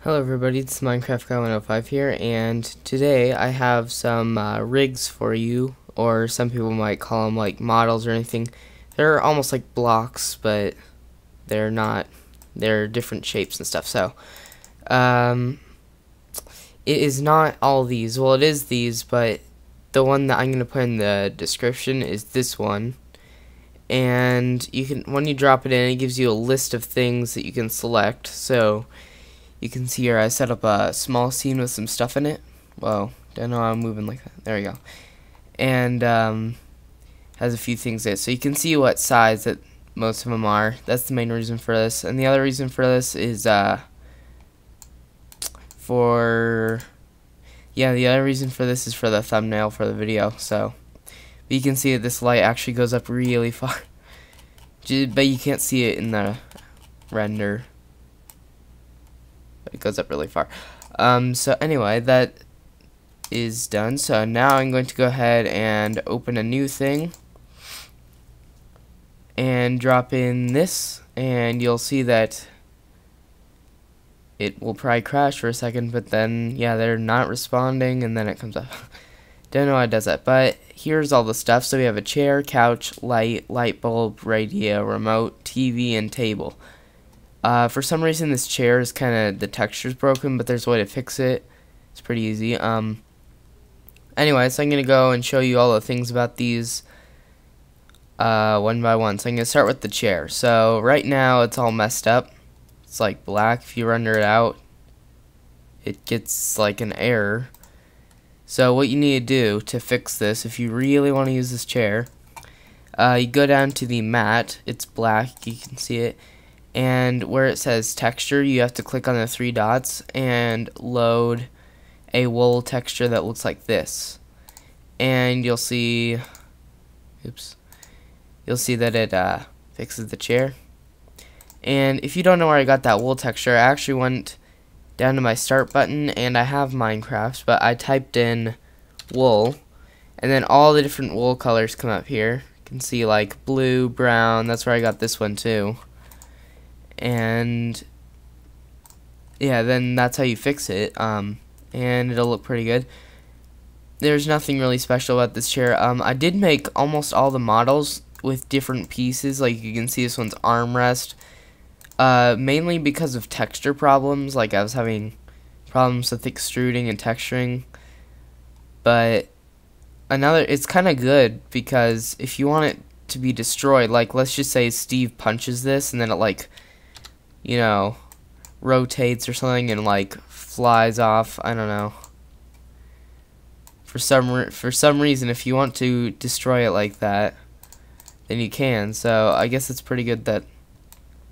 Hello everybody, it's Minecraft Guy 105 here, and today I have some rigs for you, or some people might call them like models or anything. They're almost like blocks, but they're not. They're different shapes and stuff. So, it is not all these. Well, it is these, but the one that I'm going to put in the description is this one. And you can, when you drop it in, it gives you a list of things that you can select. So you can see here I set up a small scene with some stuff in it. Whoa, don't know how I'm moving like that. There we go. And has a few things there. So you can see what size that most of them are. That's the main reason for this. And the other reason for this is the other reason for this is for the thumbnail for the video. So but you can see that this light actually goes up really far. But you can't see it in the render. It goes up really far. So anyway, that is done. So now I'm going to go ahead and open a new thing and drop in this, and you'll see that it will probably crash for a second, but then yeah, they're not responding, and then it comes up. Don't know why it does that, but here's all the stuff. So we have a chair, couch, light bulb, radio, remote, TV, and table. For some reason this chair is the texture's broken, but there's a way to fix it. It's pretty easy. Anyway, so I'm going to go and show you all the things about these one by one. So I'm going to start with the chair. So right now it's all messed up. It's like black. If you render it out, it gets like an error. So what you need to do to fix this, if you really want to use this chair, you go down to the mat. It's black. You can see it. And where it says texture, you have to click on the three dots and load a wool texture that looks like this. And you'll see, you'll see that it fixes the chair. And if you don't know where I got that wool texture, I actually went down to my start button, and I have Minecraft, but I typed in wool, and then all the different wool colors come up here. You can see like blue, brown. That's where I got this one too. And yeah, then that's how you fix it, and it'll look pretty good. There's nothing really special about this chair. I did make almost all the models with different pieces. Like you can see this one's armrest, mainly because of texture problems. Like I was having problems with extruding and texturing, but it's kind of good because if you want it to be destroyed, like let's just say Steve punches this and then it like, you know, rotates or something and like flies off. I don't know. For some reason, if you want to destroy it like that, then you can. So I guess it's pretty good that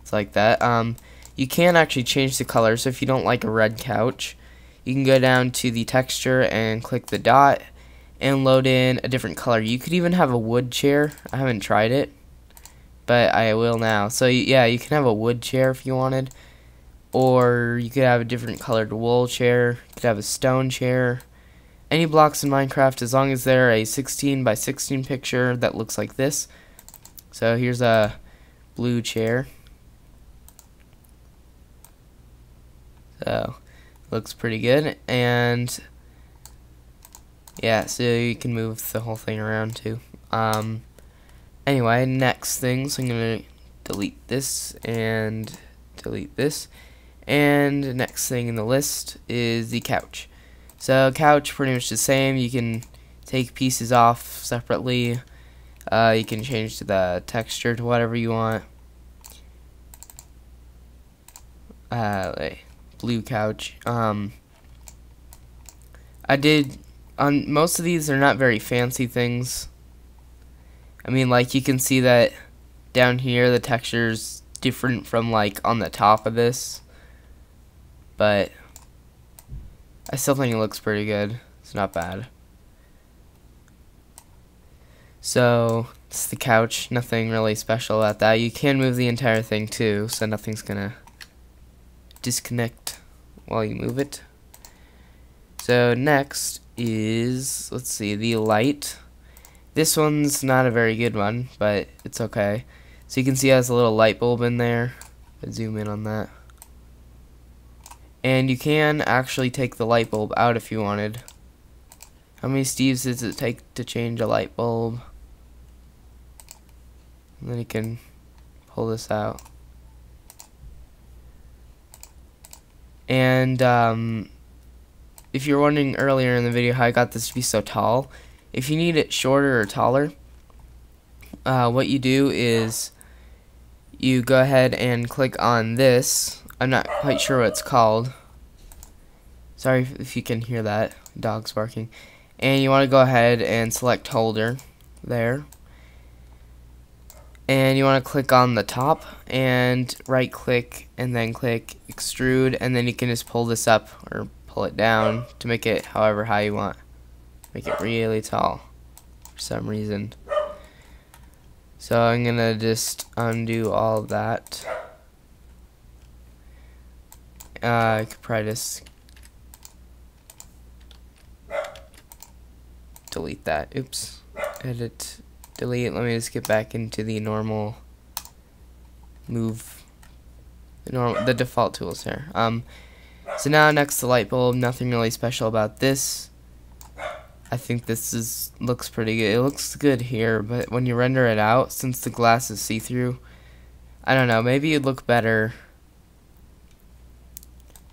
it's like that. You can actually change the color. So if you don't like a red couch, you can go down to the texture and click the dot and load in a different color. You could even have a wood chair. I haven't tried it, but I will now. So yeah, you can have a wood chair if you wanted, or you could have a different colored wool chair. You could have a stone chair. Any blocks in Minecraft, as long as they're a 16 by 16 picture that looks like this. So here's a blue chair. So looks pretty good, and yeah, so you can move the whole thing around too. Anyway, next thing, so I'm going to delete this and delete this. And next thing in the list is the couch. So couch, pretty much the same. You can take pieces off separately. You can change the texture to whatever you want. Like blue couch. I did, on most of these, they're not very fancy things. I mean, like, you can see that down here the texture's different from, like, on the top of this. But I still think it looks pretty good. It's not bad. So, it's the couch. Nothing really special about that. You can move the entire thing, too, so nothing's gonna disconnect while you move it. So, next is, let's see, the light. This one's not a very good one, but it's okay. So you can see it has a little light bulb in there. I'll zoom in on that. And you can actually take the light bulb out if you wanted. How many Steves does it take to change a light bulb? And then you can pull this out. And if you're wondering earlier in the video how I got this to be so tall, if you need it shorter or taller, what you do is you go ahead and click on this. I'm not quite sure what it's called. Sorry if you can hear that. Dog's barking. And you want to go ahead and select holder there. And you want to click on the top and right click and then click extrude, and then you can just pull this up or pull it down to make it however high you want. Make it really tall for some reason. So I'm gonna just undo all of that. I could probably just delete that. Oops. Edit, delete. Let me just get back into the normal move, the default tools here. So now next to light bulb, nothing really special about this. I think this looks pretty good. It looks good here, but when you render it out, since the glass is see-through, I don't know, maybe it'd look better.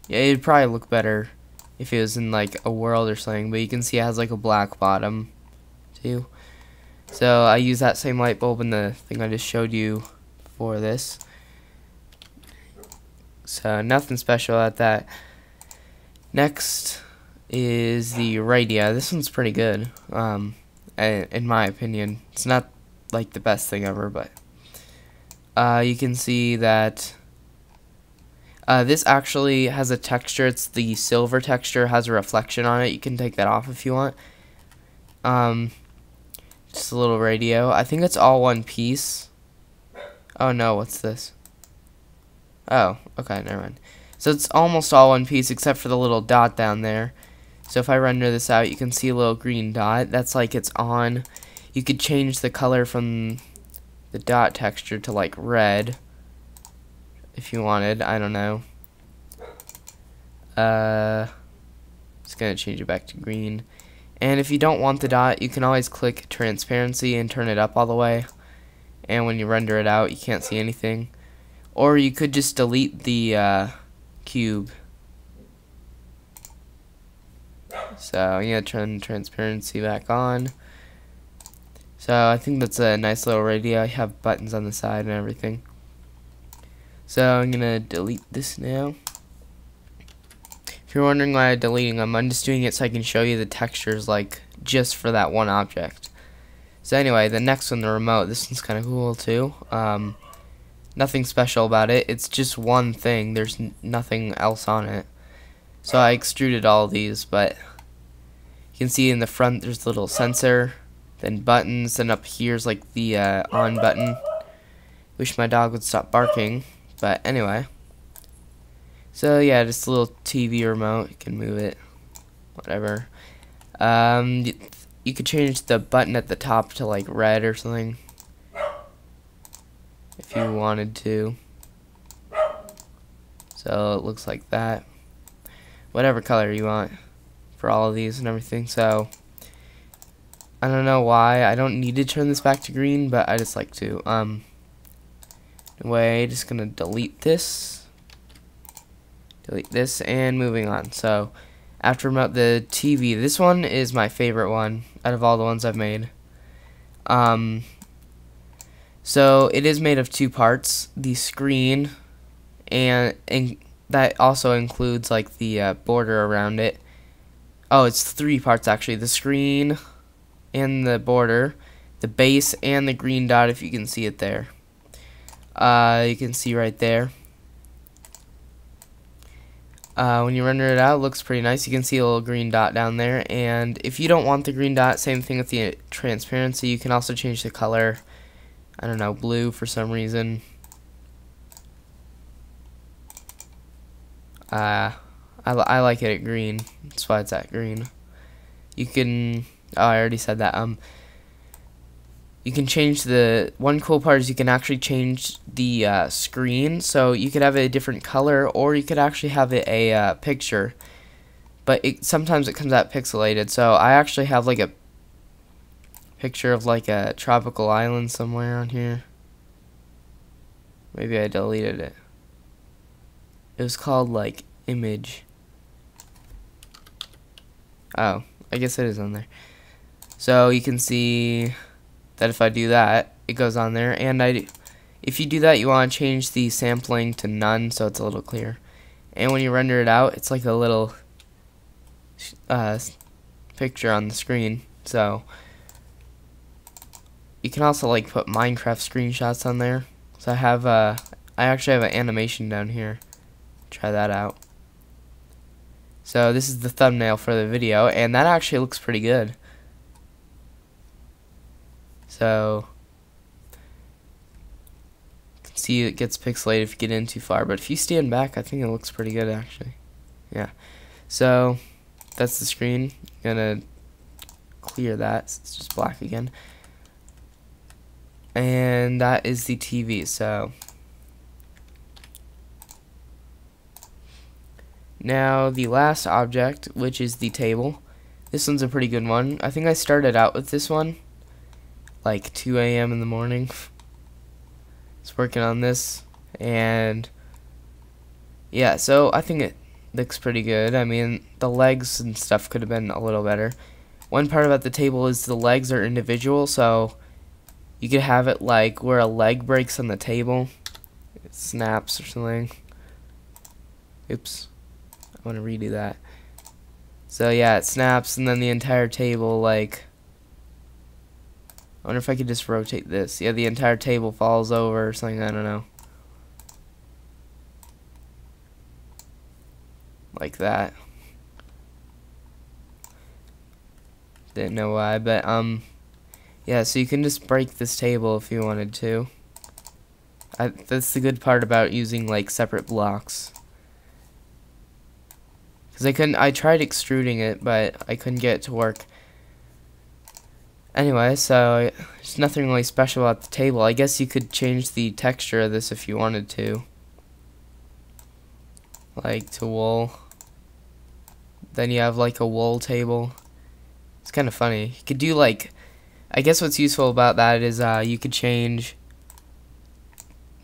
Yeah, it'd probably look better if it was in like a world or something, but you can see it has like a black bottom too. So I use that same light bulb in the thing I just showed you for this. So nothing special about that. Next is the radio. This one's pretty good, in my opinion. It's not like the best thing ever, but you can see that this actually has a texture. It's the silver texture, has a reflection on it. You can take that off if you want. Just a little radio. I think it's all one piece. Oh no, what's this? Oh, okay, never mind. So it's almost all one piece except for the little dot down there. So if I render this out, you can see a little green dot. That's like it's on. You could change the color from the dot texture to like red if you wanted. I don't know. Just gonna change it back to green. And if you don't want the dot, you can always click transparency and turn it up all the way. And when you render it out, you can't see anything. Or you could just delete the cube. So I'm gonna turn transparency back on. So I think that's a nice little radio. I have buttons on the side and everything. So I'm gonna delete this now. If you're wondering why I'm deleting them, I'm just doing it so I can show you the textures like just for that one object. So anyway, the next one, the remote. This one's kind of cool too. Nothing special about it. It's just one thing. There's nothing else on it. So I extruded all these, but you can see in the front there's a little sensor, then buttons, and up here's like the on button. Wish my dog would stop barking, but anyway. So yeah, just a little TV remote. You can move it, whatever. You could change the button at the top to like red or something if you wanted to. So it looks like that. Whatever color you want for all of these and everything. So I don't know why I don't need to turn this back to green, but I just like to. Anyway, just gonna delete this, and moving on. So after remote, the TV. This one is my favorite one out of all the ones I've made. So it is made of two parts: the screen, and that also includes like the border around it. Oh, it's three parts actually: the screen and the border, the base, and the green dot. If you can see it there, you can see right there. When you render it out, it looks pretty nice. You can see a little green dot down there. And if you don't want the green dot, same thing with the transparency. You can also change the color. I don't know, blue for some reason. I like it at green. That's why it's at green. You can. Oh, I already said that. you can change one cool part is you can actually change the screen, so you could have it a different color, or you could actually have it a picture, but sometimes it comes out pixelated. So I actually have like a picture of like a tropical island somewhere on here. Maybe I deleted it. It was called like image. Oh, I guess it is on there. So you can see that if I do that, it goes on there. And if you do that, you want to change the sampling to none, so it's a little clearer. And when you render it out, it's like a little picture on the screen. So you can also like put Minecraft screenshots on there. So I actually have an animation down here. Try that out. So this is the thumbnail for the video, and that actually looks pretty good. So you can see it gets pixelated if you get in too far, but if you stand back, I think it looks pretty good actually. Yeah. So that's the screen. I'm gonna clear that. It's just black again. And that is the TV. So now the last object, which is the table. This one's a pretty good one. I think I started out with this one like 2 a.m. in the morning. Just working on this, and yeah, so I think it looks pretty good. I mean, the legs and stuff could have been a little better. One part about the table is the legs are individual, so you could have it like where a leg breaks on the table, it snaps or something. Oops, I want to redo that. So yeah, it snaps, and then the entire table, like, I wonder if I could just rotate this. Yeah, the entire table falls over or something, I don't know. Like that. Didn't know why, but yeah, so you can just break this table if you wanted to. That's the good part about using like separate blocks. Cause I tried extruding it, but I couldn't get it to work. Anyway, so there's nothing really special about the table. I guess you could change the texture of this if you wanted to. Like to wool. Then you have like a wool table. It's kind of funny. You could do like, I guess what's useful about that is you could change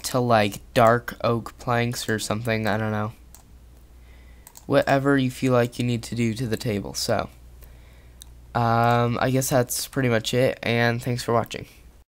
to like dark oak planks or something. I don't know. Whatever you feel like you need to do to the table. So I guess that's pretty much it, and thanks for watching.